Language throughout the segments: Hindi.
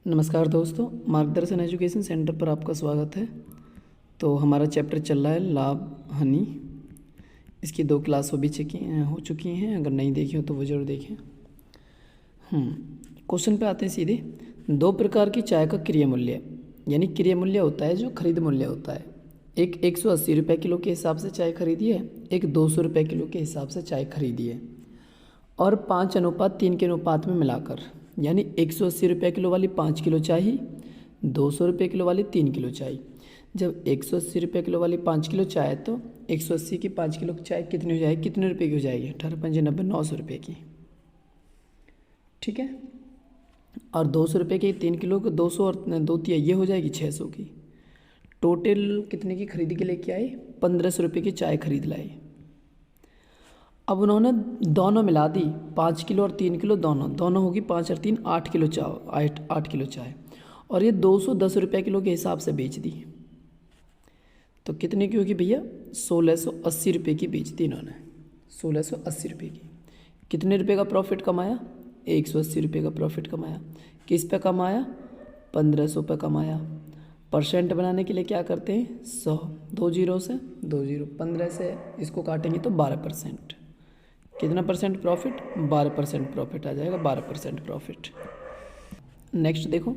नमस्कार दोस्तों, मार्गदर्शन एजुकेशन सेंटर पर आपका स्वागत है। तो हमारा चैप्टर चल रहा है लाभ हानि। इसकी 2 क्लास हो चुकी हैं। अगर नहीं देखी हो तो वो जरूर देखें। क्वेश्चन पे आते हैं सीधे। 2 प्रकार की चाय का क्रिय मूल्य, यानी क्रिय मूल्य होता है जो खरीद मूल्य होता है। एक 180 रुपये किलो के हिसाब से चाय खरीदी है, एक 200 रुपये किलो के हिसाब से चाय खरीदी है, और 5:3 के अनुपात में मिलाकर, यानी 180 रुपये किलो वाली 5 किलो चाय, 200 रुपये किलो वाली 3 किलो चाय। जब 180 रुपये किलो वाली 5 किलो चाय, तो 180 की 5 किलो चाय कितनी हो जाएगी, कितने रुपये की हो जाएगी? 18×5 = 900 रुपये की। ठीक है। और 200 रुपये की 3 किलो को 200 और 2 तिया ये हो जाएगी 600 की। टोटल कितने की खरीदी के लेके आए? 1500 रुपये की चाय खरीद लाए। अब उन्होंने दोनों मिला दी, 5 किलो और 3 किलो दोनों होगी 5 और 3 8 किलो चाय, 8 किलो चाय, और ये 210 रुपये किलो के हिसाब से बेच दी। तो कितने की होगी भैया? 1680 रुपये की बेच दी इन्होंने, 1680 रुपये की। कितने रुपये का प्रॉफिट कमाया? 180 रुपये का प्रॉफिट कमाया। किस पे कमाया? 1500 पे कमाया। परसेंट बनाने के लिए क्या करते हैं? 100, 2 जीरो से 2 जीरो, 15 से इसको काटेंगे तो 12%। कितना परसेंट प्रॉफिट? 12% प्रॉफिट आ जाएगा, 12% प्रॉफिट। नेक्स्ट देखो,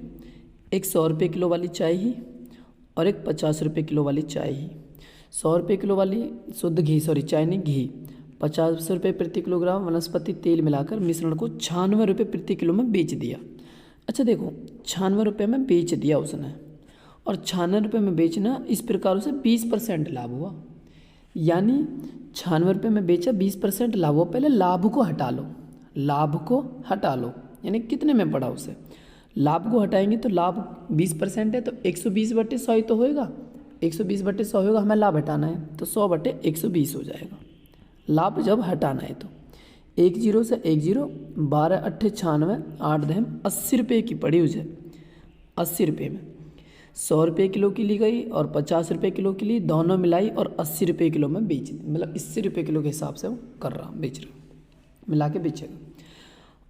एक 100 रुपये किलो वाली चाय ही और एक 50 रुपये किलो वाली चाय ही। 100 रुपये किलो वाली शुद्ध घी, चाय नहीं घी, 50 रुपये प्रति किलोग्राम वनस्पति तेल मिलाकर मिश्रण को 96 रुपये प्रति किलो में बेच दिया। अच्छा देखो, 96 रुपये में बेच दिया उसने, और 96 रुपये में बेचना, इस प्रकार से 20% लाभ हुआ। यानी 96 रुपये में बेचा, 20% लाभ हुआ। पहले लाभ को हटा लो, लाभ को हटा लो, यानी कितने में पड़ा उसे? लाभ को हटाएंगे तो लाभ 20% है, तो 120/100 ही तो होएगा। 120/100 होगा, हमें लाभ हटाना है तो 100/120 हो जाएगा। लाभ जब हटाना है तो 1 जीरो से 1 जीरो, 12 8 96, 8 दहम 80 रुपये की पड़ी उसे। 80 रुपये में 100 रुपये किलो की ली गई और 50 रुपये किलो की ली, दोनों मिलाई और 80 रुपये किलो में बेच दी। मतलब 80 रुपये किलो के हिसाब से वो कर रहा, बेच रहा, मिला के बेचेगा।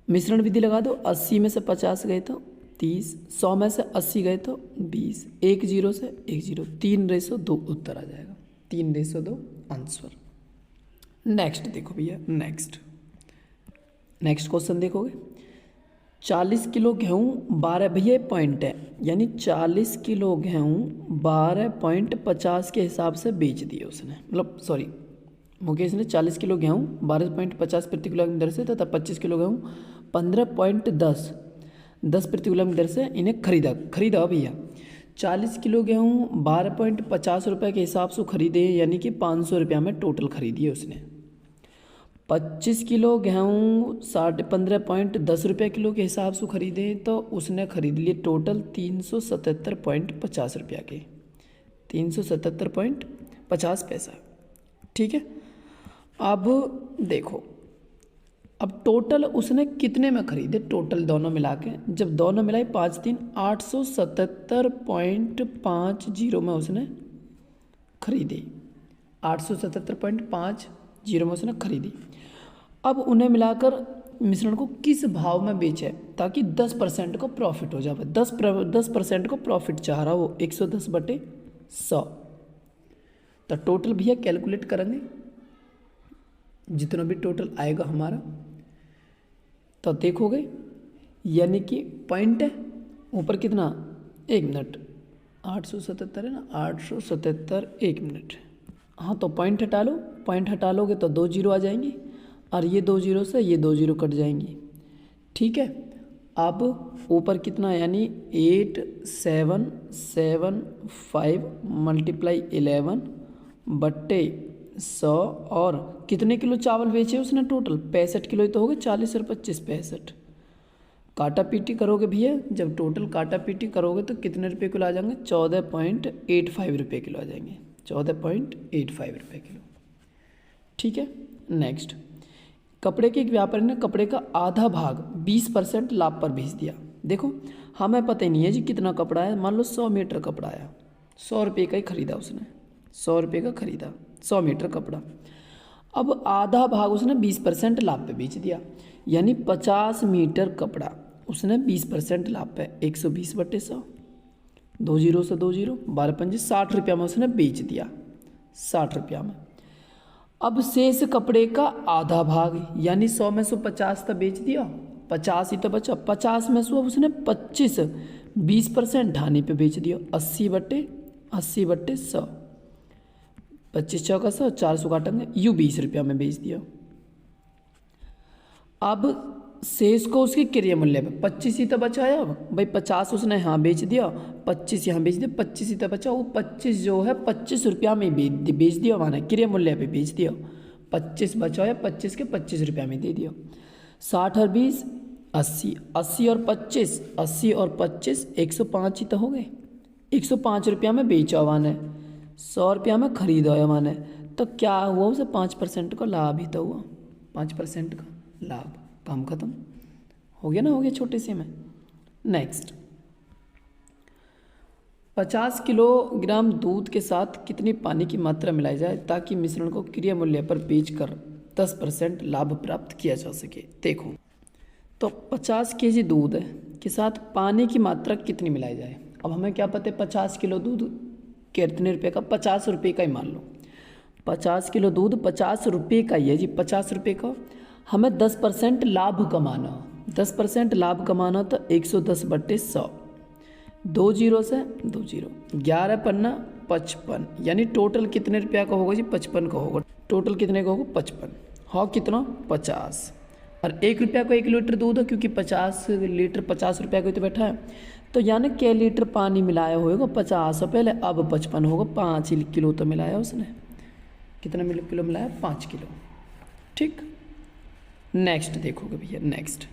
मिश्रण विधि लगा दो, 80 में से 50 गए तो 30, 100 में से 80 गए तो 20, 1 जीरो से 1 जीरो, 3:2 उत्तर आ जाएगा, 3:2 आंसर। नेक्स्ट देखो भैया, नेक्स्ट क्वेश्चन देखोगे। 40 किलो गेहूँ 12, भैया पॉइंट है, यानी 40 किलो गेहूँ 12.50 के हिसाब से बेच दिए उसने। मतलब सॉरी, मुकेश ने 40 किलो गेहूँ 12.50 प्रति किलोग्राम दर से तथा 25 किलो गेहूँ 15.10 प्रति किलोग्राम दर से इन्हें खरीदा भैया। 40 किलो गेहूँ 12.50 रुपये के हिसाब से खरीदे, यानी कि 500 रुपया में टोटल खरीदी है उसने। 25 किलो गेहूँ 15.10 रुपये किलो के हिसाब से खरीदे, तो उसने खरीद लिए टोटल 377.50 रुपया के, 377.50 पैसा। ठीक है। अब देखो, अब टोटल उसने कितने में खरीदे? टोटल दोनों मिला के, जब दोनों मिलाए 5 3 877.50 में उसने खरीदी, 877.50 में उसने खरीदी। अब उन्हें मिलाकर मिश्रण को किस भाव में बेचे ताकि 10% को प्रॉफिट हो जाए? 10% को प्रॉफिट चाह रहा वो, 110/100। तो टोटल भैया कैलकुलेट करेंगे, जितना भी टोटल आएगा हमारा, तो देखोगे, यानी कि पॉइंट है ऊपर कितना, 1 मिनट, 877 है ना, 877 1 मिनट। हाँ, तो पॉइंट हटा लो, पॉइंट हटा लोगे तो 2 जीरो आ जाएंगी, और ये 2 जीरो से ये 2 जीरो कट जाएंगी। ठीक है। अब ऊपर कितना, यानी 8775 × 11/100, और कितने किलो चावल बेचे उसने? टोटल 65 किलो ही तो हो गए, 40 और 25 65। काटा पीटी करोगे भैया, जब टोटल काटा पीटी करोगे तो कितने रुपये किलो आ जाएंगे? 14.85 रुपये किलो आ जाएंगे, 14.85 रुपये किलो। ठीक है। नेक्स्ट, कपड़े के एक व्यापारी ने कपड़े का आधा भाग 20% लाभ पर बेच दिया। देखो, हमें पता ही नहीं है जी कितना कपड़ा है। मान लो 100 मीटर कपड़ा आया, 100 रुपये का ही खरीदा उसने, 100 रुपये का खरीदा 100 मीटर कपड़ा। अब आधा भाग उसने 20% लाभ पे बेच दिया, यानी 50 मीटर कपड़ा उसने 20% लाभ पे 120/100, 2 जीरो से 2 जीरो, 12×5 60 रुपया में उसने बेच दिया, 60 रुपया में। अब शेष कपड़े का आधा भाग यानी 100 में से 50 तो बेच दिया, 50 ही तो बचा, 50 में से उसने 25 20% ढानी पे बेच दिया, 80/100, 25 चौका 100, 400 काटेंगे, यूँ 20 रुपया में बेच दिया। अब शेष को उसके क्रय मूल्य पे 25 ही तो बचाया भाई, 50 उसने यहाँ बेच दिया, 25 यहाँ बेच दिया, 25 ही तो बचा, वो 25 जो है 25 रुपया में बेच दिया, माना क्रय मूल्य पे बेच दिया, 25 बचाया, 25 के 25 रुपया में दे दिया। 60 और 20 80, 80 और 25, 80 और 25 105 ही तो हो गए, 105 रुपया में बेचा माने, 100 रुपया में खरीदा माने, तो क्या हुआ उसे 5% का लाभ ही तो हुआ, 5% का लाभ। काम खत्म हो गया ना, हो गया छोटे से में। नेक्स्ट, 50 किलोग्राम दूध के साथ कितनी पानी की मात्रा मिलाई जाए ताकि मिश्रण को क्रय मूल्य पर बेचकर 10% लाभ प्राप्त किया जा सके। देखो तो 50 केजी दूध के साथ पानी की मात्रा कितनी मिलाई जाए। अब हमें क्या पता है 50 किलो दूध कितने रुपये का, 50 रुपये का ही मान लो, 50 किलो दूध 50 रुपये का ही है जी, 50 रुपये का। हमें 10% लाभ कमाना, 10% लाभ कमाना तो 110/100, 2 जीरो से 2 जीरो, 11 पन्ना 55, यानी टोटल कितने रुपया का होगा जी, 55 का होगा। टोटल कितने का होगा 55, हाँ कितना 50, और 1 रुपया को 1 लीटर दूध है, क्योंकि 50 लीटर 50 रुपया को तो बैठा है, तो यानी क्या लीटर पानी मिलाया होगा 50 पहले, अब 55 होगा, 5 किलो तो मिलाया उसने, कितना किलो मिलाया 5 किलो। ठीक, नेक्स्ट देखोगे भैया, नेक्स्ट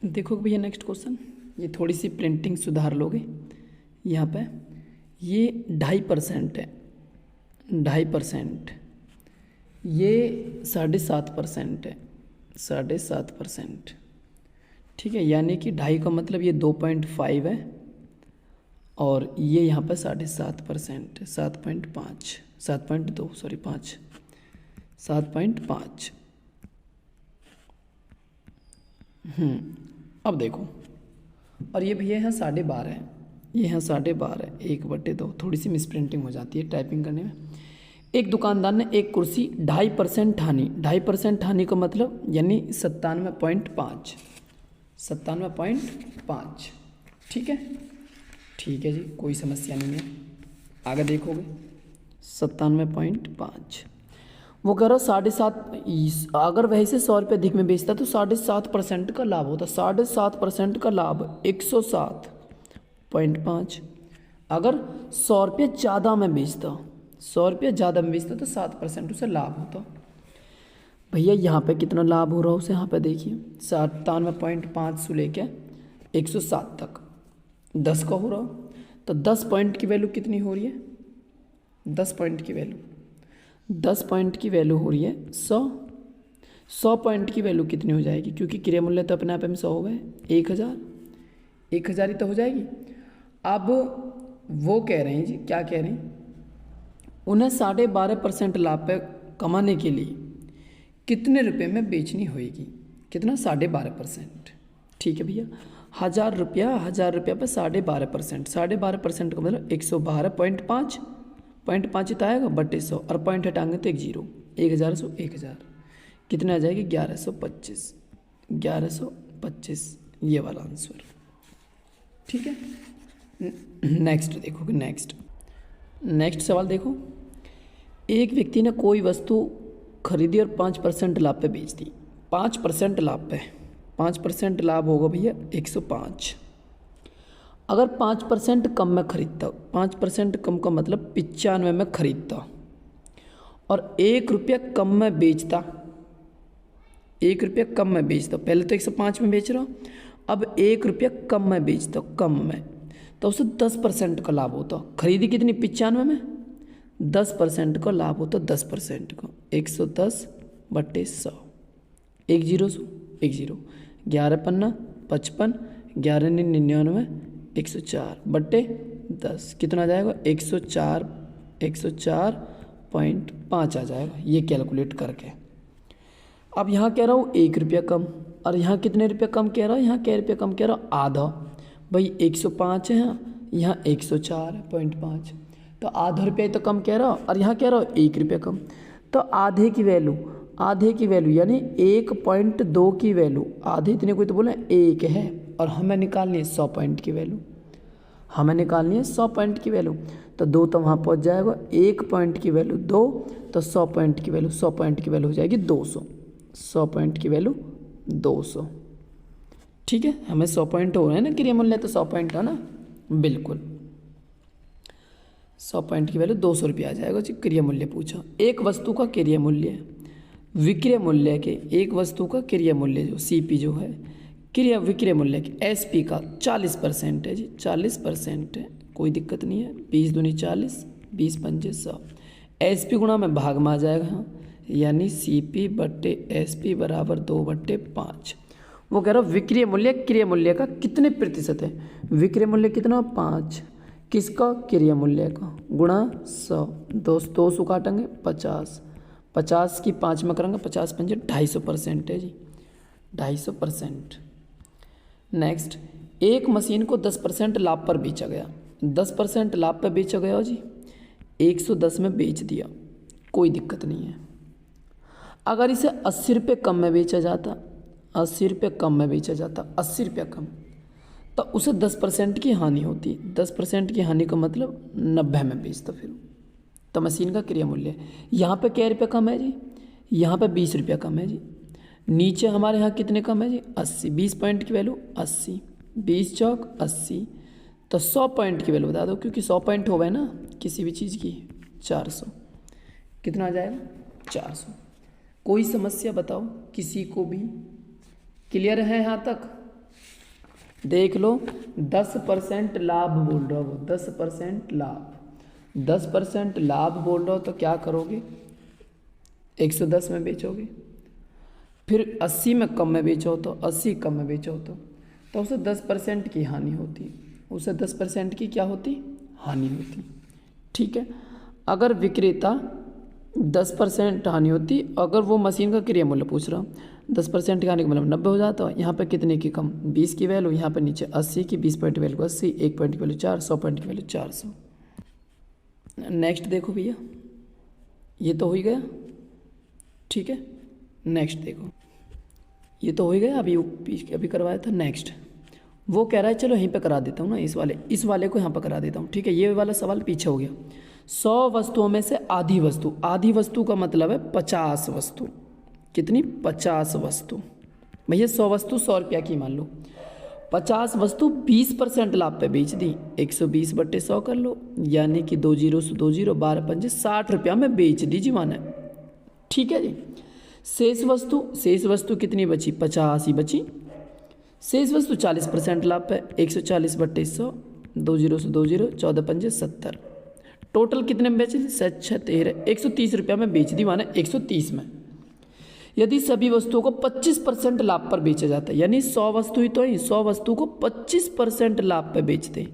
देखोगे भैया, नेक्स्ट क्वेश्चन, ये थोड़ी सी प्रिंटिंग सुधार लोगे यहाँ पे, ये 2.5% है, 2.5%, ये 7.5% है, 7.5%, ठीक है, यानी कि 2.5 का मतलब ये 2.5 है, और ये यहाँ पे 7.5% है, 7.5, 7.2 सॉरी 5, 7.5। अब देखो, और ये भैया यहाँ 12.5 है, ये यहाँ 12.5 है, 1/2, थोड़ी सी मिसप्रिंटिंग हो जाती है टाइपिंग करने में। एक दुकानदार ने एक कुर्सी 2.5% ठानी, 2.5% ठानी का मतलब यानी 97.5, 97.5, ठीक है, ठीक है जी, कोई समस्या नहीं है। आगे देखोगे 97.5, वो कह रहा 7.5, अगर वैसे 100 रुपये अधिक में बेचता तो 7.5% का लाभ होता, 7.5% का लाभ 107.5। अगर 100 रुपये ज़्यादा में बेचता, 100 रुपये ज़्यादा में बेचता तो 7% उसे लाभ होता। भैया यहाँ पे कितना लाभ हो रहा है उसे, यहाँ पे देखिए 97.5 से लेके 107 तक 10 का हो रहा, तो 10 पॉइंट की वैल्यू कितनी हो रही है, 10 पॉइंट की वैल्यू, 10 पॉइंट की वैल्यू हो रही है 100, 100 पॉइंट की वैल्यू कितनी हो जाएगी, क्योंकि क्रय मूल्य तो अपने आप में 100 हो गए, 1000, 1000 ही तो हो जाएगी। अब वो कह रहे हैं जी, क्या कह रहे हैं, उन्हें 12.5% लाभ पे कमाने के लिए कितने रुपए में बेचनी होगी, कितना 12.5%, ठीक है भैया, 1000 रुपया, 1000 रुपया पे 12.5%, 12.5% का मतलब 112.5, 0.5 तो आएगा बटे 100, और पॉइंट हटाएंगे तो 1 जीरो, 1000 से 1000 कितने आ जाएगी 1125, 1125 ये वाला आंसर, ठीक है। नेक्स्ट देखोगे, नेक्स्ट सवाल देखो, एक व्यक्ति ने कोई वस्तु खरीदी और 5% लाभ पे बेच दी, 5% लाभ पे, 5% लाभ होगा भैया 105। अगर 5% कम में खरीदता, 5% कम का मतलब 95 में खरीदता और 1 रुपया कम में बेचता, 1 रुपया कम में बेचता, पहले तो 105 में बेच रहा हूँ, अब 1 रुपया कम में बेचता, कम में, तो उसे 10% का लाभ होता। खरीदी कितनी 95 में, 10% का लाभ होता, 10% का 110/100, 1 जीरो सो 1 जीरो, 11 पन्ना 55, 11 99, 104/10 कितना आ जाएगा 104.5 आ जाएगा, ये कैलकुलेट करके। अब यहाँ कह रहा हूँ 1 रुपया कम, और यहाँ कितने रुपये कम कह रहा है, यहाँ क्या रुपये कम कह रहा है, आधा। भाई 105 है यहाँ 104.5, तो आधा रुपये तो कम कह रहा हूँ, और यहाँ कह रहा हूँ 1 रुपये कम। तो आधे की वैल्यू यानी 1.2 की वैल्यू, आधे इतने कोई तो बोले 1 है, और हमें निकालनी है 100 पॉइंट की वैल्यू, हमें निकालनी है 100 पॉइंट की वैल्यू। तो 2 तो वहाँ पहुँच जाएगा, 1 पॉइंट की वैल्यू 2, तो 100 पॉइंट की वैल्यू, 100 पॉइंट की वैल्यू हो जाएगी 200, 100 पॉइंट की वैल्यू 200। ठीक है, हमें 100 पॉइंट हो रहे हैं ना क्रिया मूल्य, तो 100 पॉइंट है ना, बिल्कुल 100 पॉइंट की वैल्यू 200 रुपये आ जाएगा जी। क्रिया मूल्य पूछा, एक वस्तु का क्रिया मूल्य विक्रय मूल्य के, एक वस्तु का क्रिया मूल्य जो CP जो है क्रिया विक्रय मूल्य के SP का 40% है जी, 40% है, कोई दिक्कत नहीं है। 20 दूनी 40, 20 पंजे 100, SP गुणा में भाग में आ जाएगा, हाँ, यानी CP बट्टे SP बराबर 2/5। वो कह रहा है विक्रय मूल्य क्रिय मूल्य का कितने प्रतिशत है, विक्रय मूल्य कितना 5, किसका, क्रिय मूल्य का, गुणा 100, 200 काटेंगे 50, 50 की 5 में करेंगे 50 पंजे 250% है जी, 250%। नेक्स्ट, एक मशीन को 10% लाभ पर बेचा गया, 10% लाभ पर बेचा गया जी, 110 में बेच दिया, कोई दिक्कत नहीं है। अगर इसे 80 रुपये कम में बेचा जाता, 80 रुपये कम में बेचा जाता, 80 रुपये कम, तो उसे 10% की हानि होती, 10% की हानि का मतलब 90 में बेचता फिर, तो मशीन का क्रिया मूल्य यहाँ पे क्या रुपये कम है जी, यहाँ पे 20 रुपये कम है जी, नीचे हमारे यहाँ कितने कम है जी 80, 20 पॉइंट की वैल्यू 80, 20 चौक 80, तो 100 पॉइंट की वैल्यू बता दो, क्योंकि 100 पॉइंट हो गए ना किसी भी चीज़ की, 400, कितना आ जाएगा 400। कोई समस्या बताओ किसी को भी, क्लियर है यहाँ तक, देख लो 10% लाभ बोल रहा हो, 10% लाभ, 10% लाभ बोल रहा हो तो क्या करोगे, 110 में बेचोगे, फिर 80 में कम में बेचो तो 80 कम में बेचो तो उसे 10% की हानि होती, उसे 10% की क्या होती, हानि होती। ठीक है, अगर विक्रेता 10% हानि होती, अगर वो मशीन का क्रिया मूल्य पूछ रहा, 10% की हानि का मतलब 90 हो जाता, यहाँ पे कितने की कम, 20 की वैल्यू, यहाँ पे नीचे 80 की, 20 पॉइंट की वैल्यू 80, 1 पॉइंट की वैल्यू 4, 100 पॉइंट की वैल्यू 400। नेक्स्ट देखो भैया, ये तो हो ही गया, ठीक है। नेक्स्ट देखो, ये तो हो ही गया, अभी करवाया था। नेक्स्ट वो कह रहा है, चलो यहीं पे करा देता हूँ ना, इस वाले को यहाँ पर करा देता हूँ, ठीक है। ये वाला सवाल पीछे हो गया। 100 वस्तुओं में से आधी वस्तु, आधी वस्तु का मतलब है 50 वस्तु, कितनी 50 वस्तु, भैया 100 वस्तु 100 रुपया की मान लो, 50 वस्तु 20% लाभ पे बेच दी, 120/100 कर लो, यानी कि 2 जीरो से 2 जीरो, 12 पंजे 60 रुपया में बेच दी जी माना, ठीक है जी। शेष वस्तु कितनी बची, 50 ही बची। शेष वस्तु 40% लाभ पे, 140/100, 2 जीरो से 2 जीरो, 14 पंजे 70, टोटल कितने में बेची, 13, 130 रुपया में बेच दी माना 130 में। यदि सभी वस्तुओं को 25% लाभ पर बेचा जाता है, यानी 100 वस्तु ही तो है, 100 वस्तु को 25% लाभ पर बेचते,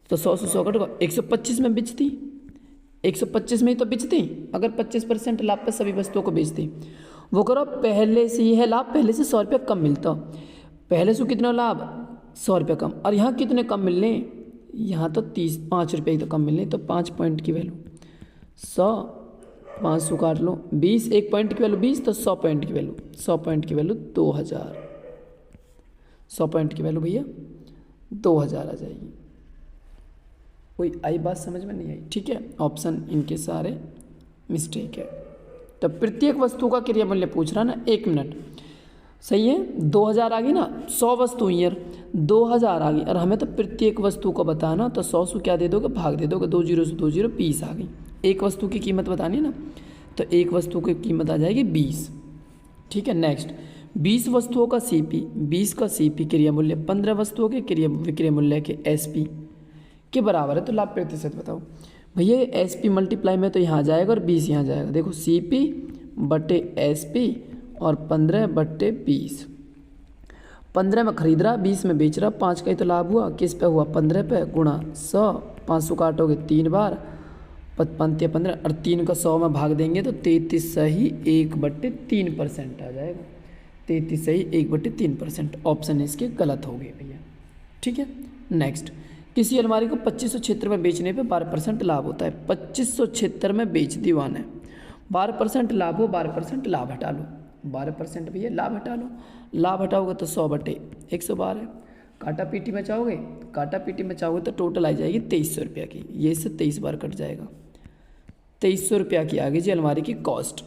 तो 100 से 100 कटोगा, 125 में बेचती, 125 में ही तो बेचती, अगर 25% लाभ पर सभी वस्तुओं को बेचती। वो करो पहले से ही है लाभ, पहले से 100 रुपया कम मिलता, पहले से कितना लाभ 100 रुपया कम, और यहाँ कितने कम मिलने, यहाँ तो 5 रुपये ही तो कम मिलने, तो 5 पॉइंट की वैल्यू 100, 500 काट लो, 20, 1 पॉइंट की वैल्यू 20, तो 100 पॉइंट की वैल्यू, 100 पॉइंट की वैल्यू 2000, 100 पॉइंट की वैल्यू भैया 2000 आ जाएगी। कोई आई बात समझ में नहीं आई, ठीक है। ऑप्शन इनके सारे मिस्टेक है। तो प्रत्येक वस्तु का क्रिया मूल्य पूछ रहा ना, 1 मिनट, सही है। 2000 आ गई ना, 100 वस्तु ईयर 2000 आ गई, और हमें तो प्रत्येक वस्तु को बताना, तो 100 से क्या दे दोगे, भाग दे दोगे, 2 जीरो से 2 जीरो, 20 आ गई। एक वस्तु की कीमत बतानी है ना, तो एक वस्तु की कीमत आ जाएगी 20, ठीक है। नेक्स्ट 20 वस्तुओं का CP, 20 का CP क्रिया मूल्य 15 वस्तुओं के विक्रय मूल्य के SP के बराबर है, तो लाभ प्रतिशत बताओ भैया। SP मल्टीप्लाई में तो यहाँ जाएगा और 20 यहाँ जाएगा, देखो CP बटे SP और 15/20, 15 में खरीद रहा, 20 में बेच रहा, 5 का ही तो लाभ हुआ, किस पे हुआ 15 पे, गुणा 100, 500 काटोगे 3 बार, 15 और 3 का 100 में भाग देंगे तो 33 सही 1/3% आ जाएगा, 33 सही 1/3%। ऑप्शन इसके गलत हो गए भैया। ठीक है। नेक्स्ट, किसी अलमारी को 2576 में बेचने पे 12% लाभ होता है। 2576 में बेच दी वन है, 12% लाभ हो, 12% लाभ हटा लो, 12% भैया लाभ हटा लो। लाभ हटाओगे तो 100/112। काटा पीटी बचाओगे, काटा पीटी बचाओगे तो टोटल आ जाएगी 2300 रुपया की। ये इससे 23 बार कट जाएगा। 2300 रुपया की आ गई जी अलमारी की कॉस्ट।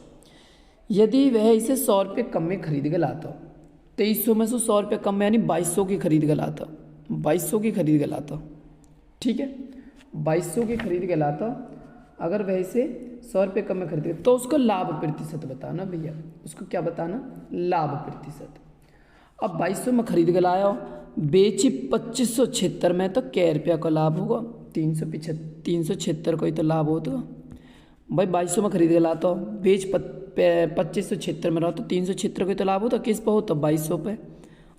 यदि वह इसे 100 रुपये कम में खरीद के लाता, 2300 में से 100 रुपये कम में यानी 2200 की खरीद के लाता, 2200 की खरीद के लाता। ठीक है, 2200 की खरीद के लाता, अगर वह इसे 100 रुपये कम में खरीदेगा तो उसको लाभ प्रतिशत बताना भैया। उसको क्या बताना? लाभ प्रतिशत। अब 2200 में खरीद के लाया, बेची 2576 में, तो कै रुपया का लाभ होगा? 376 को ही तो लाभ होता भाई। 2200 में खरीद के लाता, बेच 2576 में रहा तो 376 को ही तो लाभ होता। किस पे होता? 2200 पे,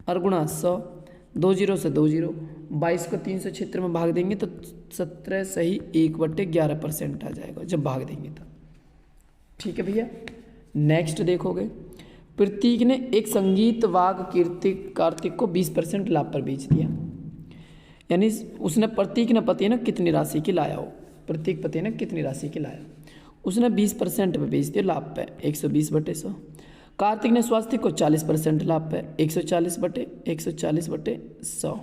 और गुणा 100, 2 जीरो से 2 जीरो, 22 को 376 में भाग देंगे तो 17 सही 1/11% आ जाएगा जब भाग देंगे तो। ठीक है भैया। नेक्स्ट देखोगे, प्रतीक ने एक संगीत वाद्य कार्तिक को 20% लाभ पर बेच दिया। यानी उसने, प्रतीक ने पति ने कितनी राशि की लाया हो, प्रतीक पति ने कितनी राशि की लाया, उसने 20% पे बेच दिया लाभ पे, 120/100। कार्तिक ने स्वास्तिक को 40% लाभ पे, 140/100।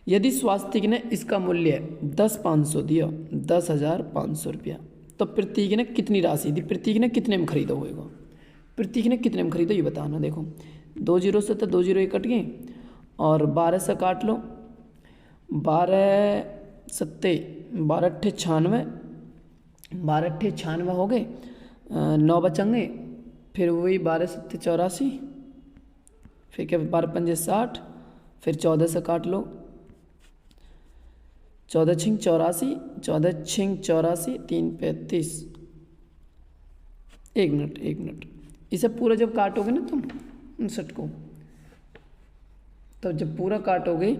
यदि स्वास्तिक ने इसका मूल्य 10,500 दिया, 10,500 रुपया, तो प्रतीक ने कितनी राशि दी, प्रतीक ने कितने में खरीदा होगा, प्रतीक ने कितने में खरीदा ये बताना। देखो 2 जीरो से तो 2 जीरो कट गए, और 12 से काट लो, 12 सत्ते 12 अट्ठे 96, 12 अट्ठे 96 हो गए, 9 बचेंगे, फिर वही 12 सत्ते 84, फिर क्या 12 पंजे 60, फिर 14 से काट लो, 14 छिंग 84, 14 छिंग 84, 3 35। एक मिनट, इसे पूरा जब काटोगे ना तुम 59 को, तो जब पूरा काटोगे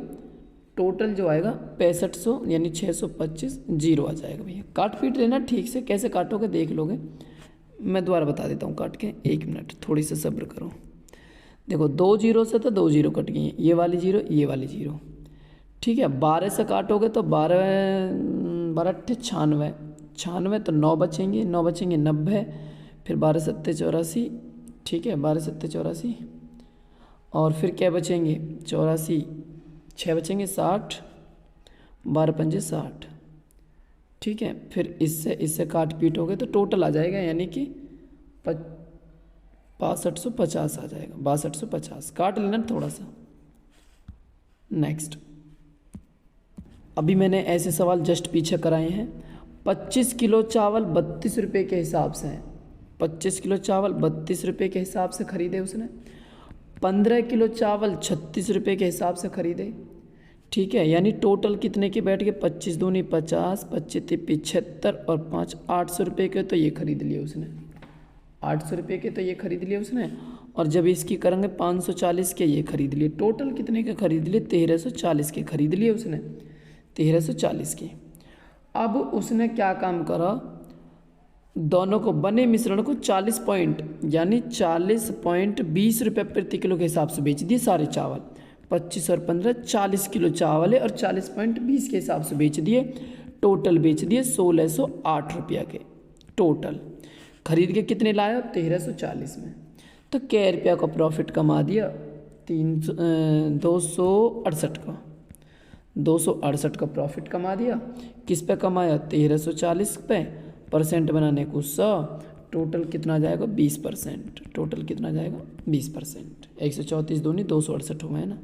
टोटल जो आएगा 6500 यानी 625 जीरो आ जाएगा भैया। काट पीट लेना ठीक से, कैसे काटोगे देख लोगे, मैं दोबारा बता देता हूँ काट के। एक मिनट, थोड़ी सी सब्र करो। देखो 2 जीरो से तो 2 जीरो कट गई, ये वाली जीरो, ये वाली जीरो। ठीक है, 12 से काटोगे तो 12 अट्ठे 96, 96 तो 9 बचेंगे, 9 बचेंगे 90, फिर 12 सत्ते 84। ठीक है, 12 सत्ते 84, और फिर क्या बचेंगे 84, 6 बचेंगे 60, 12 पंजे 60। ठीक है, फिर इससे काट पीट हो गए तो टोटल आ जाएगा, यानी कि 6250 आ जाएगा, 6250। काट लेना थोड़ा सा। नेक्स्ट, अभी मैंने ऐसे सवाल जस्ट पीछे कराए हैं। 25 किलो चावल 32 रुपये के हिसाब से हैं, 25 किलो चावल 32 रुपये के हिसाब से खरीदे उसने। 15 किलो चावल 36 रुपये के हिसाब से खरीदे। ठीक है, यानी टोटल कितने के बैठ गए, 25 दूनी 50, 25 तिप्पी 76, और 5 800 रुपये के तो ये खरीद लिए उसने, 800 रुपये के तो ये खरीद लिए उसने। और जब इसकी करेंगे 540 के ये खरीद लिए। टोटल कितने के खरीद लिए, 1340 के खरीद लिए उसने, 1340 के। अब उसने क्या काम करा, दोनों को बने मिश्रण को 40 पॉइंट यानी 40.20 रुपये प्रति किलो के हिसाब से बेच दिए सारे चावल। 25 और 15 40 किलो चावल है और 40.20 के हिसाब से बेच दिए। टोटल बेच दिए 1608 रुपया के। टोटल खरीद के कितने लाया, 1340 में। तो कै रुपया का प्रॉफिट कमा दिया, 268 का, 268 का प्रॉफिट कमा दिया। किस पे कमाया, 1340 पे। परसेंट बनाने को 100, टोटल कितना जाएगा 20%। टोटल कितना जाएगा 20%। 134 दूनी 268 हो गए ना,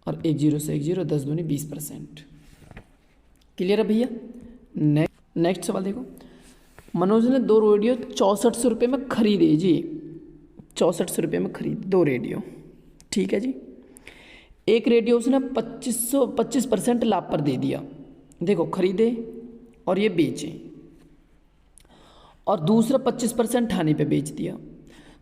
और 1 जीरो से 1 जीरो, 10 दूनी 20%। क्लियर है भैया। नेक्स्ट सवाल देखो, मनोज ने 2 रेडियो 6400 रुपये में खरीदे जी, 6400 रुपये में खरीद 2 रेडियो। ठीक है जी। एक रेडियो उसने 25% लाभ पर दे दिया। देखो खरीदे और ये बेचे, और दूसरा 25% हानि पे बेच दिया।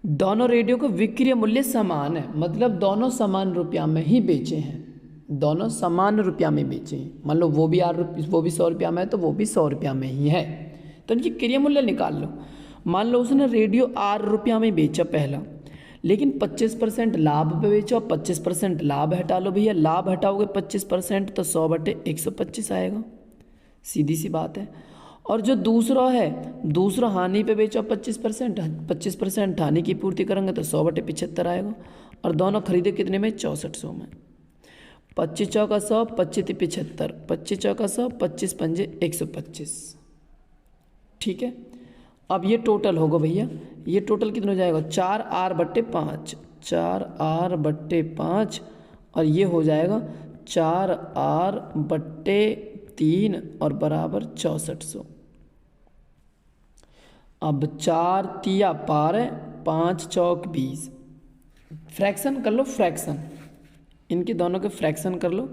दोनों रेडियो का विक्रय मूल्य समान है, मतलब दोनों समान रुपया में ही बेचे हैं, दोनों समान रुपया में बेचे हैं। मान लो वो भी 100 रुपया में है तो वो भी 100 रुपया में ही है, तो इनकी क्रय मूल्य निकाल लो। मान लो उसने रेडियो 8 रुपया में बेचा पहला, लेकिन 25% लाभ पे बेचो, 25% लाभ हटा लो भैया, लाभ हटाओगे 25% तो 100/125 आएगा, सीधी सी बात है। और जो दूसरा है, दूसरा हानि पे बेचो 25% हानि की पूर्ति करेंगे तो 100/75 आएगा। और दोनों खरीदे कितने में, 6400 में। 25 चौका 100, 25 75, 25 चौका 100, 25 पंजे 125। ठीक है, अब ये टोटल होगा भैया, ये टोटल कितना हो जाएगा, 4r/5, 4r/5, और ये हो जाएगा 4r/3 और बराबर 6400। अब 4 तिया 12, 5 चौक 20, फ्रैक्शन कर लो, फ्रैक्शन इनके दोनों के फ्रैक्शन कर लो।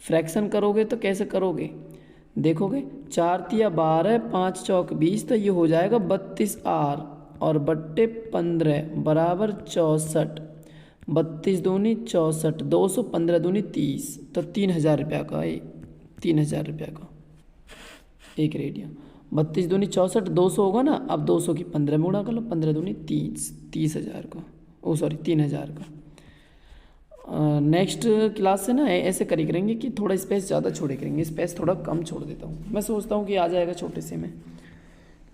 फ्रैक्शन करोगे तो कैसे करोगे, देखोगे 4 तिया 12, 5 चौक 20, तो ये हो जाएगा 32r और बट्टे 15 बराबर 64, 32 दूनी 64, 215 दूनी 30, तो 3000 रुपया का, 3000 रुपया का एक रेडियन। 32 दूनी 64, 200 होगा ना, अब 200 की 15 में गुणा कर लो, 15 दूनी 30,000 का, 3000 का। नेक्स्ट क्लास से ना ऐसे करी करेंगे कि थोड़ा स्पेस ज़्यादा छोड़े करेंगे, स्पेस थोड़ा कम छोड़ देता हूँ। मैं सोचता हूँ कि आ जाएगा छोटे से में,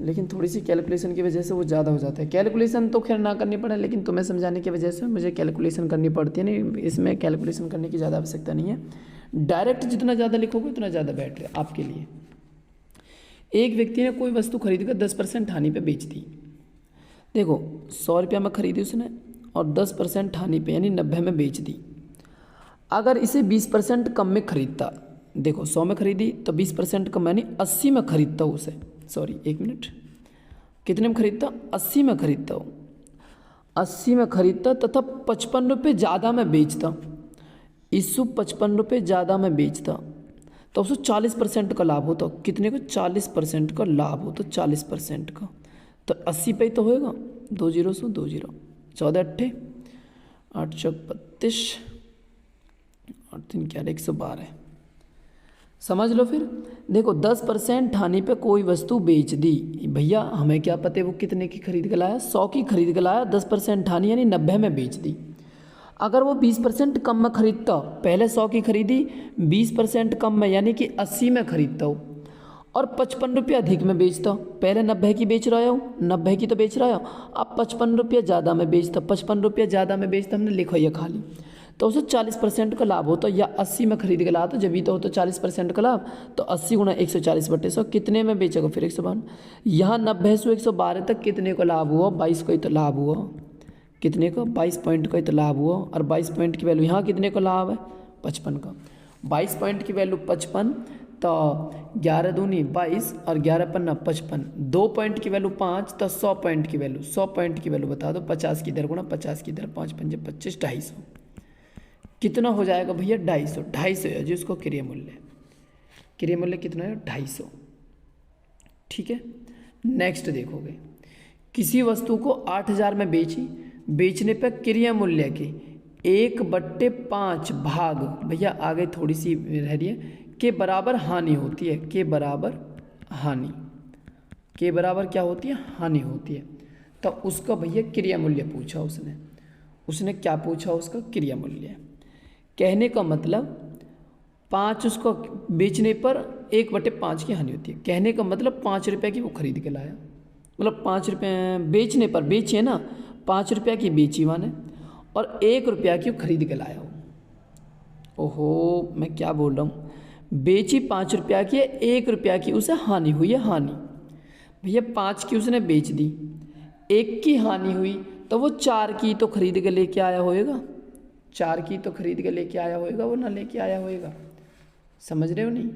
लेकिन थोड़ी सी कैलकुलेशन की वजह से वो ज़्यादा हो जाता है। कैलकुलेशन तो खैर ना करनी पड़े, लेकिन तुम्हें समझाने की वजह से मुझे कैलकुलेशन करनी पड़ती है। नहीं, इसमें कैलकुलेशन करने की ज़्यादा आवश्यकता नहीं है, डायरेक्ट जितना ज़्यादा लिखोगे उतना ज़्यादा बेटर है आपके लिए। एक व्यक्ति ने कोई वस्तु खरीद कर 10% हानि पे बेच दी। देखो 100 रुपया में खरीदी उसने और 10% हानि पे यानी 90 में बेच दी। अगर इसे 20% कम में खरीदता, देखो 100 में खरीदी तो 20% कम यानी 80 में खरीदता उसे, सॉरी 1 मिनट, कितने में खरीदता, 80 में खरीदता हूँ, 80 में खरीदता तथा 55 रुपये ज़्यादा में बेचता, इसको 55 रुपये ज़्यादा में बेचता तो उसको 40% का लाभ होता। कितने का, 40% का लाभ होता, 40% का, तो 80 पे ही तो होएगा, 2 0 सो 2 0, 14 अट्ठे 8 चौक 32 और 3 11 112। समझ लो फिर। देखो 10% हानि पे कोई वस्तु बेच दी, भैया हमें क्या पता है वो कितने की खरीद के लाया, 100 की खरीद के लाया, 10% हानि यानी 90 में बेच दी। अगर वो 20% कम में खरीदता, पहले 100 की खरीदी, 20% कम में यानी कि 80 में खरीदता हूँ और 55 रुपये अधिक में बेचता, पहले 90 की बेच रहा हूँ, 90 की तो बेच रहा हूँ, अब 55 रुपये ज़्यादा में बेचता, 55 रुपये ज़्यादा में बेचता, हमने लिखा ये खाली, तो उसे 40% का लाभ होता। या 80 में खरीद के लाया तो जब भी तो होता 40% का लाभ, तो 80 गुणा 140/100 कितने में बेचेगा फिर, 112। यहाँ 90 से 112 तक कितने का लाभ हुआ, 22 का ही तो लाभ हुआ, कितने का, 22 पॉइंट का ही तो लाभ हुआ। और 22 पॉइंट की वैल्यू यहाँ कितने का लाभ है, 55 का, 22 पॉइंट की वैल्यू 55, तो 11 दूनी 22 और 11 पन्ना 55, 2 पॉइंट की वैल्यू 5, तो 100 पॉइंट की वैल्यू, 100 पॉइंट की वैल्यू बता दो, 50 की दर गुणा 50 की दर, 5 पंजे 25, 250, कितना हो जाएगा भैया, 250, 250 है जिसको क्रिय मूल्य, क्रिय मूल्य कितना है, 250। ठीक है, नेक्स्ट देखोगे, किसी वस्तु को 8000 में बेची, बेचने पर क्रिया मूल्य के 1/5 भाग, भैया आगे थोड़ी सी रह रही है, के बराबर हानि होती है, के बराबर हानि, के बराबर क्या होती है, हानि होती है। तो उसका भैया क्रिया मूल्य पूछा उसने क्या पूछा, उसका क्रिया मूल्य। कहने का मतलब 5 उसको बेचने पर 1/5 की हानि होती है। कहने का मतलब 5 रुपये की वो खरीद के लाया, मतलब 5 रुपये बेचने पर, बेचे ना, 5 रुपया की बेची माने, और 1 रुपया की खरीद के लाया हूँ। ओहो मैं क्या बोल रहा हूँ, बेची 5 रुपया की, 1 रुपया की उसे हानि हुई है, हानि भैया 5 की उसने बेच दी, 1 की हानि हुई, तो वो 4 की तो खरीद के लेके आया होएगा, 4 की तो खरीद के लेके आया होएगा, वो ना लेके आया होएगा, समझ रहे हो नहीं।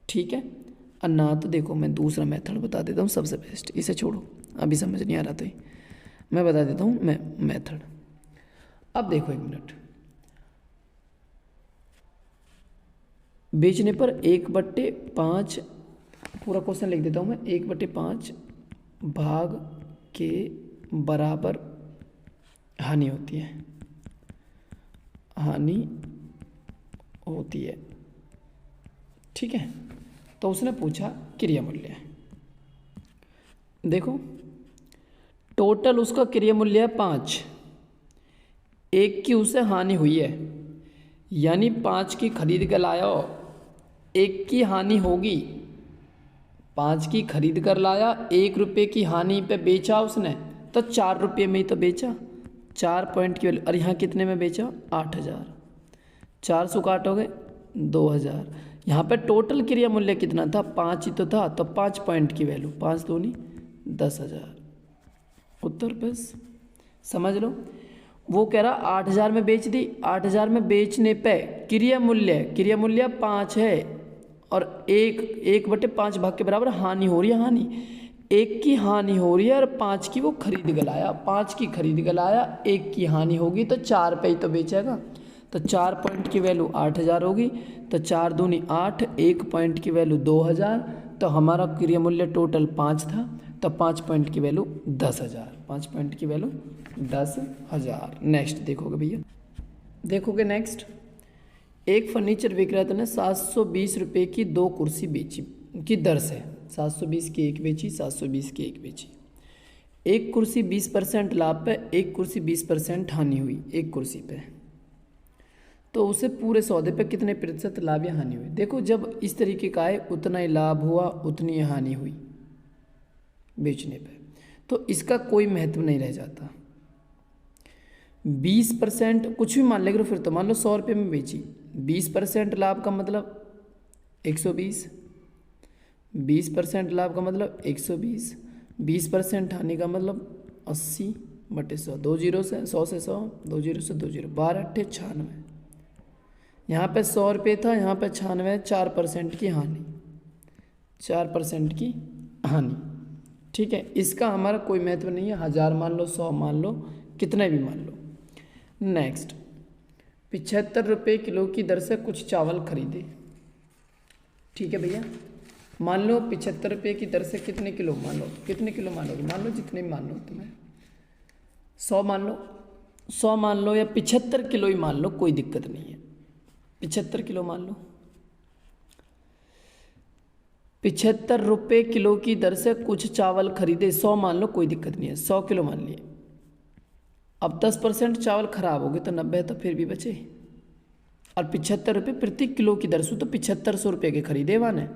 ठीक है, और ना तो देखो मैं दूसरा मेथड बता देता हूँ सबसे बेस्ट, इसे छोड़ो अभी समझ नहीं आ रहा तो मैं बता देता हूँ मैं मेथड। अब देखो 1 मिनट, बेचने पर 1/5, पूरा क्वेश्चन लिख देता हूँ मैं, 1/5 भाग के बराबर हानि होती है, हानि होती है। ठीक है, तो उसने पूछा क्रिया मूल्य। देखो टोटल उसका क्रिया मूल्य है 5, 1 की उसे हानि हुई है, यानी 5 की खरीद कर लाया, 1 की हानि होगी, 5 की खरीद कर लाया, 1 रुपये की हानि पे बेचा उसने, तो 4 रुपये में ही तो बेचा, 4 पॉइंट की वैल्यू। और यहाँ कितने में बेचा? 8000। 400 काटोगे 2000। यहाँ पे टोटल क्रिया मूल्य कितना था? 5 ही तो था, तो 5 पॉइंट की वैल्यू, 5 दूनी 10,000। उत्तर बस समझ लो। वो कह रहा 8000 में बेच दी, 8000 में बेचने पे क्रिया मूल्य 5 है और 1/5 भाग के बराबर हानि हो रही है। हानि 1 की हानि हो रही है और 5 की वो खरीद गलाया, 5 की खरीद गलाया, 1 की हानि होगी तो 4 पे ही तो बेचेगा, तो 4 पॉइंट की वैल्यू 8000 होगी, तो 4 दूनी 8, 1 पॉइंट की वैल्यू 2000, तो हमारा क्रिया मूल्य टोटल 5 था, तो 5 पॉइंट की वैल्यू 10,000, 5 पॉइंट की वैल्यू 10,000। नेक्स्ट देखोगे भैया, देखोगे नेक्स्ट, एक फर्नीचर विक्रेता ने 720 रुपये की 2 कुर्सी बेची की दर से, 720 की एक बेची, 720 की एक बेची। एक कुर्सी 20% लाभ पे, एक कुर्सी 20% हानि हुई एक कुर्सी पे, तो उसे पूरे सौदे पे कितने प्रतिशत लाभ या हानि हुई? देखो जब इस तरीके का है, उतना ही लाभ हुआ उतनी ही हानि हुई बेचने पे, तो इसका कोई महत्व नहीं रह जाता। 20% कुछ भी मान लेंगे, फिर तो मान लो 100 रुपये में बेची, 20% लाभ का मतलब 120, 20% लाभ का मतलब 120, 20% हानि का मतलब 80/100, 2 जीरो से 100 से 100, 2 जीरो से 2 जीरो, 12×8 = 96। यहाँ पे 100 रुपये था, यहाँ पे 96, 4% की हानि, 4% की हानि। ठीक है, इसका हमारा कोई महत्व नहीं है, 1000 मान लो, 100 मान लो, कितने भी मान लो। नेक्स्ट, 75 रुपये किलो की दर से कुछ चावल खरीदे। ठीक है भैया, मान लो 75 रुपये की दर से कितने किलो मान लो, कितने किलो मान लो, मान लो जितने भी मान लो तुम्हें, 100 मान लो, 100 मान लो या 75 किलो ही मान लो, कोई दिक्कत नहीं है, 75 किलो मान लो। 75 रुपये किलो की दर से कुछ चावल खरीदे, 100 मान लो, कोई दिक्कत नहीं है, 100 किलो मान लिए। अब 10% चावल खराब हो गए तो 90 तो फिर भी बचे, और 75 रुपये प्रति किलो की दर से, तो 7500 रुपये के खरीदे वाने,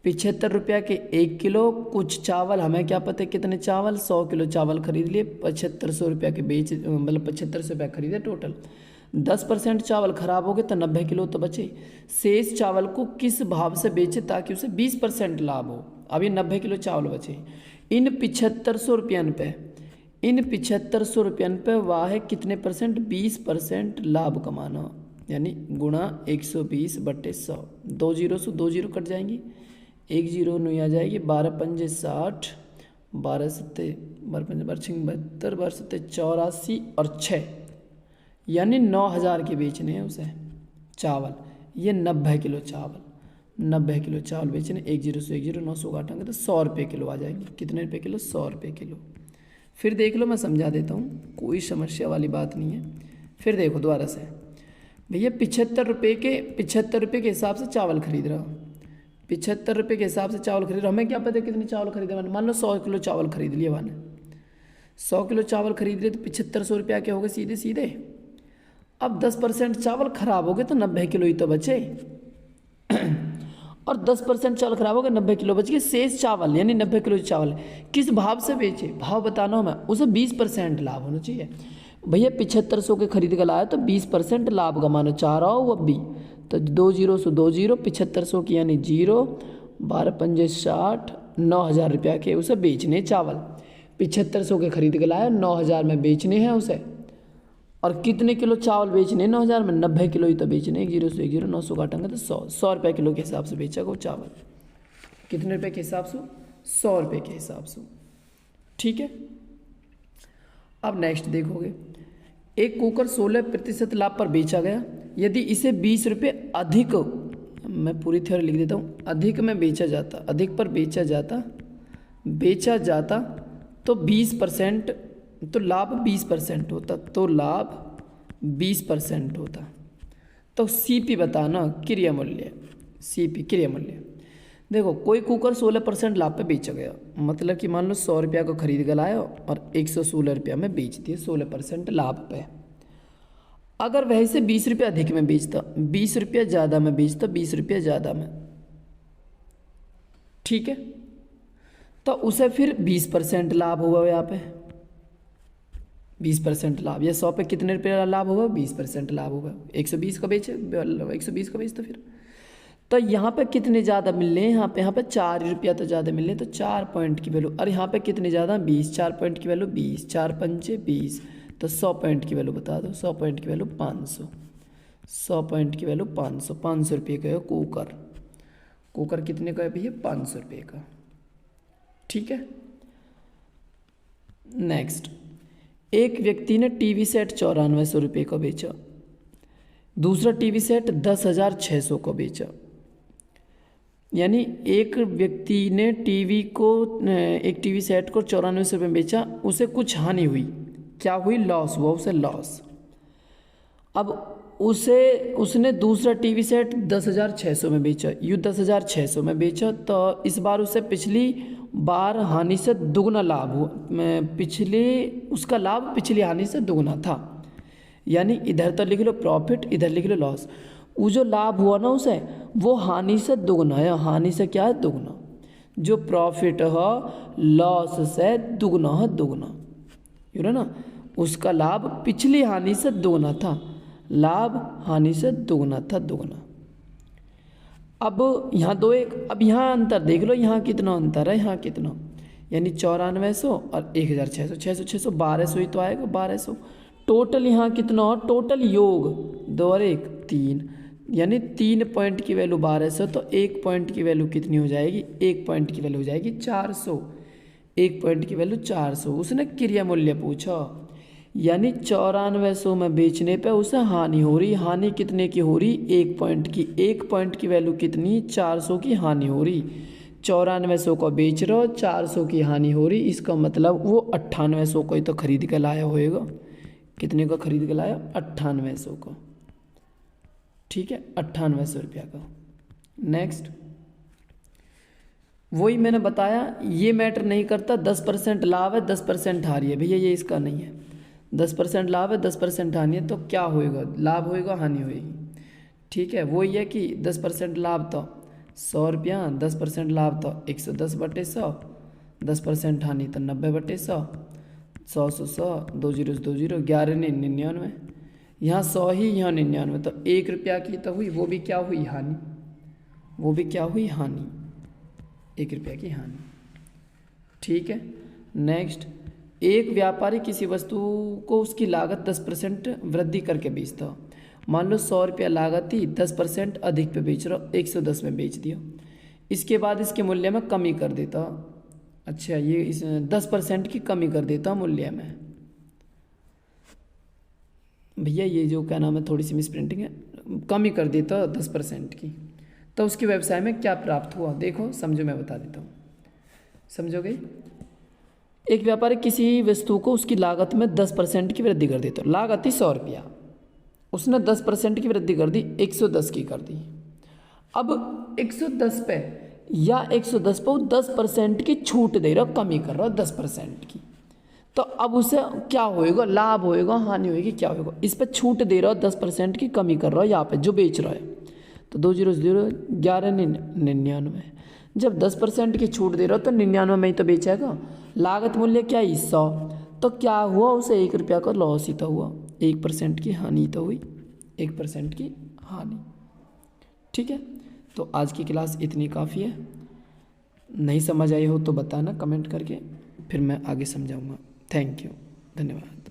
75 रुपया के 1 किलो, कुछ चावल, हमें क्या पता है कितने चावल, 100 किलो चावल खरीद लिए, 7500 रुपया के बेच, मतलब 7500 रुपया खरीदे टोटल। 10% चावल खराब हो गए तो 90 किलो तो बचे। शेष चावल को किस भाव से बेचे ताकि उसे 20% लाभ हो? अभी 90 किलो चावल बचे। इन 7500 रुपयन पे, इन 7500 रुपयन पे वाह कितने परसेंट? 20% लाभ कमाना, यानी गुणा 120/100, 2 जीरो से 2 जीरो कट जाएंगी, 1 जीरो नहीं आ जाएगी, 12×5 = 60, 12×7 = 72, 12×7 = 84 और 6, यानी 9000 के बेचने हैं उसे चावल। ये 90 किलो चावल, 90 किलो चावल बेचने, 1 जीरो से 1 जीरो, 900 काटेंगे तो 100 रुपये किलो आ जाएंगे। कितने रुपये किलो? 100 रुपये किलो। फिर देख लो, मैं समझा देता हूँ, कोई समस्या वाली बात नहीं है। फिर देखो दोबारा से भैया, 75 रुपये के हिसाब से चावल खरीद रहा हूँ, 75 रुपये के हिसाब से चावल खरीद रहा हूँ। हमें क्या पता कितने चावल खरीदे मैंने? मान लो 100 किलो चावल खरीद लिए मैंने, 100 किलो चावल खरीद लिए तो 7500 रुपया क्या हो गए? सीधे सीधे। अब 10% चावल खराब हो गए तो 90 किलो ही तो बचे, और 10% चावल खराब हो गए, 90 किलो बच गए। शेष चावल यानी 90 किलो चावल किस भाव से बेचे? भाव बताना हमें, उसे 20% लाभ होना चाहिए। भैया 7500 के खरीद कर लाया तो 20% लाभ कमाना चाह रहा हो अब भी, तो 2 जीरो से 2 जीरो, 7500 की यानी 0, 12×5 = 60, 9000 रुपया के उसे बेचने चावल। 7500 के खरीद कर लाया, 9000 में बेचने हैं उसे, और कितने किलो चावल बेचने? 9000 में 90 किलो ही तो बेचने, 1 जीरो से 1 जीरो, 900 काटेंगे तो 100 रुपये किलो के हिसाब से बेचेगा वो चावल। कितने रुपये के हिसाब से? 100 रुपये के हिसाब से। ठीक है, अब नेक्स्ट देखोगे, एक कुकर 16% लाभ पर बेचा गया, यदि इसे 20 रुपये अधिक, मैं पूरी थ्योरी लिख देता हूँ, अधिक में बेचा जाता, अधिक पर बेचा जाता तो 20%, तो लाभ 20% होता, तो लाभ 20% होता। तो CP बताना, क्रिया मूल्य, CP क्रिया मूल्य। देखो कोई कुकर 16% लाभ पे बेचा गया, मतलब कि मान लो 100 रुपया को खरीद कर लाया और 116 रुपया में बेच दिए 16% लाभ पे, अगर वही से 20 रुपये अधिक में बेचता, 20 रुपये ज़्यादा में बेचता, 20 रुपये ज़्यादा में, ठीक है, तो उसे फिर 20% लाभ हुआ यहाँ पे, 20% लाभ। या 100 पे कितने रुपये का लाभ होगा? 20% लाभ होगा। 120 का बेचे, 120 का बेचता फिर, तो यहाँ पे कितने ज़्यादा मिल रहे हैं? यहाँ पे 4 रुपया तो ज़्यादा मिल रहे हैं, तो 4 पॉइंट की वैल्यू। और यहाँ पे कितने ज़्यादा? 20, 4 पॉइंट की वैल्यू 20, 4 पंचे 20, तो 100 पॉइंट की वैल्यू बता दो। 100 पॉइंट की वैल्यू 500, 100 पॉइंट की वैल्यू 500, 500 रुपये का है कुकर। कुकर कितने का है भैया? 500 रुपये का, ठीक है। नेक्स्ट, एक व्यक्ति ने टीवी सेट 9400 रुपये का बेचा, दूसरा टीवी सेट 10,600 का बेचा। यानी एक व्यक्ति ने एक टीवी सेट को 9400 रुपये में बेचा, उसे कुछ हानि हुई। क्या हुई? लॉस हुआ उसे, लॉस। अब उसने दूसरा टीवी सेट 10,600 में बेचा, 10,600 में बेचा, तो इस बार उसे पिछली बार हानि से दुगना लाभ हुआ। उसका लाभ पिछली हानि से दुगना था। यानी इधर तो लिख लो प्रॉफिट, इधर लिख लो लॉस। वो जो लाभ हुआ ना उसे, वो हानि से दुगना है। हानि से क्या है? दुगना। जो प्रॉफिट है लॉस से दुगना है, दुगना, यू ना। उसका लाभ पिछली हानि से दुगना था, लाभ हानि से दुगना था, दुगना। अब यहाँ अब यहाँ अंतर देख लो, यहाँ कितना अंतर है, यहाँ कितना, यानी 9400 और 1,600, 600 600 1200 ही तो आएगा, 1200। टोटल यहाँ कितना हो? टोटल योग 2 और 1 3, यानी 3 पॉइंट की वैल्यू 1200, तो 1 पॉइंट की वैल्यू कितनी हो जाएगी? 1 पॉइंट की वैल्यू हो जाएगी 400। 1 पॉइंट की वैल्यू 400। उसने क्रिया मूल्य पूछा, यानी 9400 में बेचने पे उसे हानि हो रही। हानि कितने की हो रही? 1 पॉइंट की। 1 पॉइंट की वैल्यू कितनी? 400 की हानि हो रही। 9400 को बेच रहे हो, 400 की हानि हो रही। इसका मतलब वो 9800 को ही तो खरीद के लाया होएगा। कितने का खरीद के लाया? 9800 का, ठीक है, 9800 रुपया का। नेक्स्ट, वही मैंने बताया, ये मैटर नहीं करता 10% लाभ है 10% हानि है, भैया ये इसका नहीं है। 10% लाभ है 10% हानि है, तो क्या होएगा? लाभ होएगा, हानि होएगी, ठीक है। वही है कि 10% लाभ तो 100 रुपया, 10% लाभ तो 110/100, 10% हानि तो 90/100, 100 100, 2 0 2 0, 11 99, यहाँ 100 ही, यहाँ 99, तो 1 रुपया की तो हुई, वो भी क्या हुई? हानि। वो भी क्या हुई? हानि, 1 रुपया की हानि, ठीक है। नेक्स्ट, एक व्यापारी किसी वस्तु को उसकी लागत 10% वृद्धि करके बेचता। मान लो 100 रुपया लागत थी, 10% अधिक पे बेच रहा, 110 में बेच दिया। इसके बाद इसके मूल्य में कमी कर देता। अच्छा, ये इस 10% की कमी कर देता मूल्य में। भैया ये जो क्या नाम है, थोड़ी सी मिस प्रिंटिंग है, कमी कर देता 10% की, तो उसके व्यवसाय में क्या प्राप्त हुआ? देखो समझो, मैं बता देता हूँ, समझोगे। एक व्यापारी किसी वस्तु को उसकी लागत में 10% की वृद्धि कर देता। लागत थी 100 रुपया, उसने 10% की वृद्धि कर दी, 110 की कर दी। अब 110 पे या 110 पे वो 10% की छूट दे रहा, कमी कर रहा 10% की, तो अब उसे क्या होएगा? लाभ होएगा, हानि होएगी, क्या होएगा? इस पर छूट दे रहा 10% की कमी कर रहा है यहाँ पे जो बेच रहा है, तो 2 0 0, 11 99। जब 10% की छूट दे रहा हो तो 99 में ही तो बेचेगा। लागत मूल्य क्या है? 100, तो क्या हुआ? उसे 1 रुपया का लॉस ही तो हुआ, 1% की हानि तो हुई, 1% की हानि, ठीक है। तो आज की क्लास इतनी काफ़ी है। नहीं समझ आई हो तो बताना कमेंट करके, फिर मैं आगे समझाऊंगा। थैंक यू, धन्यवाद।